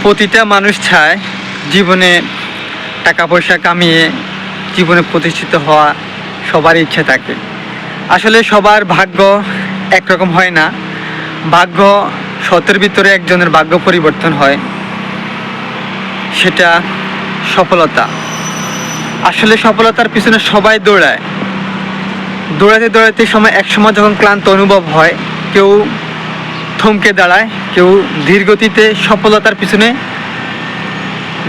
প্রতিটা মানুষ চায় জীবনে টাকা পয়সা কামিয়ে জীবনে প্রতিষ্ঠিত হওয়া, সবারই ইচ্ছে থাকে। আসলে সবার ভাগ্য একরকম হয় না। ভাগ্য শতের ভিতরে একজনের ভাগ্য পরিবর্তন হয়, সেটা সফলতা। আসলে সফলতার পিছনে সবাই দৌড়ায়। দৌড়াতে দৌড়াতে একসময় যখন ক্লান্ত অনুভব হয়, কেউ থমকে দাঁড়ায়, কেউ ধীর গতিতে সফলতার পিছনে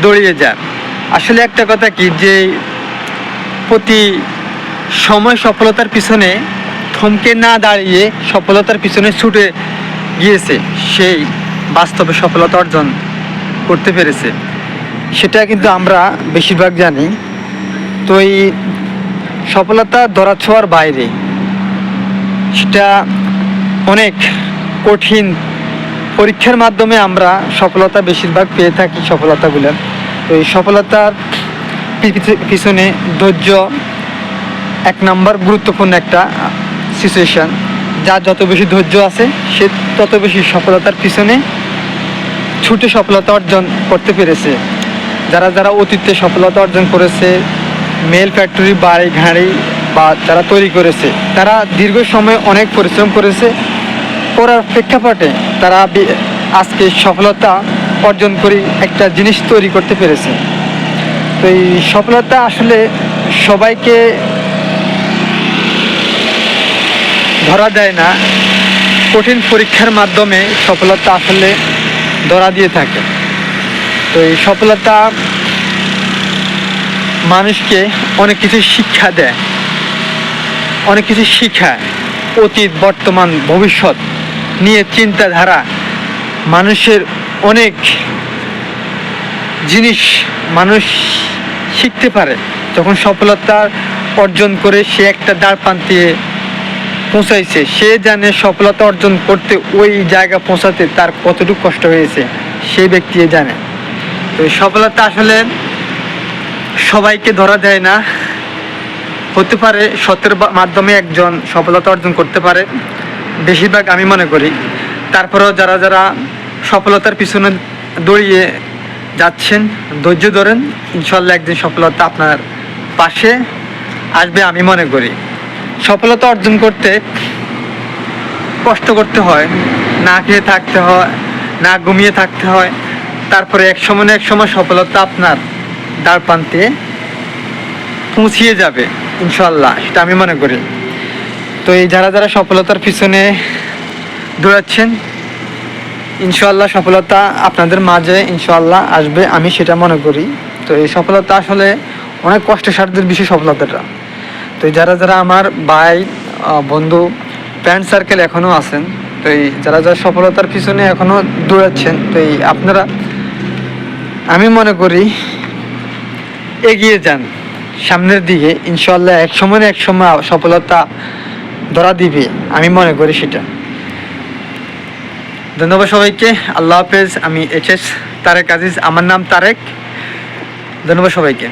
দৌড়িয়ে যায়। আসলে একটা কথা কি, যে প্রতি সময় সফলতার পিছনে থমকে না দাঁড়িয়ে সফলতার পিছনে ছুটে গিয়েছে, সেই বাস্তবে সফলতা অর্জন করতে পেরেছে। সেটা কিন্তু আমরা বেশিরভাগ জানি। তো এই সফলতা ধরা ছোঁয়ার বাইরে, সেটা অনেক কঠিন পরীক্ষার মাধ্যমে আমরা সফলতা বেশিরভাগ পেয়ে থাকি সফলতাগুলো। তো এই সফলতার পিছনে ধৈর্য এক নম্বর গুরুত্বপূর্ণ একটা সিচুয়েশান। যার যত বেশি ধৈর্য আছে, সে তত বেশি সফলতার পিছনে ছুটে সফলতা অর্জন করতে পেরেছে। যারা যারা অতীতে সফলতা অর্জন করেছে, মেল ফ্যাক্টরি, বাড়ি গাড়ি বা যারা তৈরি করেছে, তারা দীর্ঘ সময় অনেক পরিশ্রম করেছে। করার প্রেক্ষাপটে তারা আজকে সফলতা অর্জন করে একটা জিনিস তৈরি করতে পেরেছে। তো এই সফলতা আসলে সবাইকে ধরা দেয় না, কঠিন পরীক্ষার মাধ্যমে সফলতা আসলে ধরা দিয়ে থাকে। তো এই সফলতা মানুষকে অনেক কিছু শিক্ষা দেয়, অনেক কিছু শিখায়। অতীত, বর্তমান, ভবিষ্যৎ নিয়ে চিন্তাধারা, মানুষের অনেক জিনিস মানুষ শিখতে পারে। যখন সফলতা অর্জন করে সে একটা দ্বার প্রান্তে পৌঁছাইছে, সে জানে সফলতা অর্জন করতে ওই জায়গা পৌঁছাতে তার কতটুকু কষ্ট হয়েছে, সেই ব্যক্তি জানে। তো সফলতা আসলে সবাইকে ধরা দেয় না। হতে পারে সতের মাধ্যমে একজন সফলতা অর্জন করতে পারে, বেশিরভাগ আমি মনে করি। তারপরেও যারা যারা সফলতার পিছনে দৌড়িয়ে যাচ্ছেন, ধৈর্য ধরেন, ইনশাল্লাহ একদিন সফলতা আপনার পাশে আসবে আমি মনে করি। সফলতা অর্জন করতে কষ্ট করতে হয়, না খেয়ে থাকতে হয়, না ঘুমিয়ে থাকতে হয়। তারপরে এক সময় না এক সময় সফলতা আপনার দ্বার প্রান্তে পৌঁছিয়ে যাবে ইনশাল্লাহ, সেটা আমি মনে করি। তো এই যারা যারা সফলতার পিছনে দৌড়াচ্ছেন, ইনশাল্লাহ সফলতা আপনাদের মাঝে ইনশাল্লাহ আসবে, আমি সেটা মনে করি। তো এই সফলতা আসলে অনেক কষ্টসাধ্যের বিষয় সফলতাটা। তো যারা যারা আমার ভাই, বন্ধু, ফ্রেন্ড সার্কেল এখনও আছেন, তো এই যারা যারা সফলতার পিছনে এখনও দৌড়াচ্ছেন, তো এই আপনারা, আমি মনে করি এগিয়ে যান সামনের দিকে। ইনশাল্লাহ এক সময় না এক সময় সফলতা ধরা দিবে, আমি মনে করি সেটা। ধন্যবাদ সবাইকে। আল্লাহ হাফেজ। আমি HS তারেক আজিজ, আমার নাম তারেক। ধন্যবাদ সবাইকে।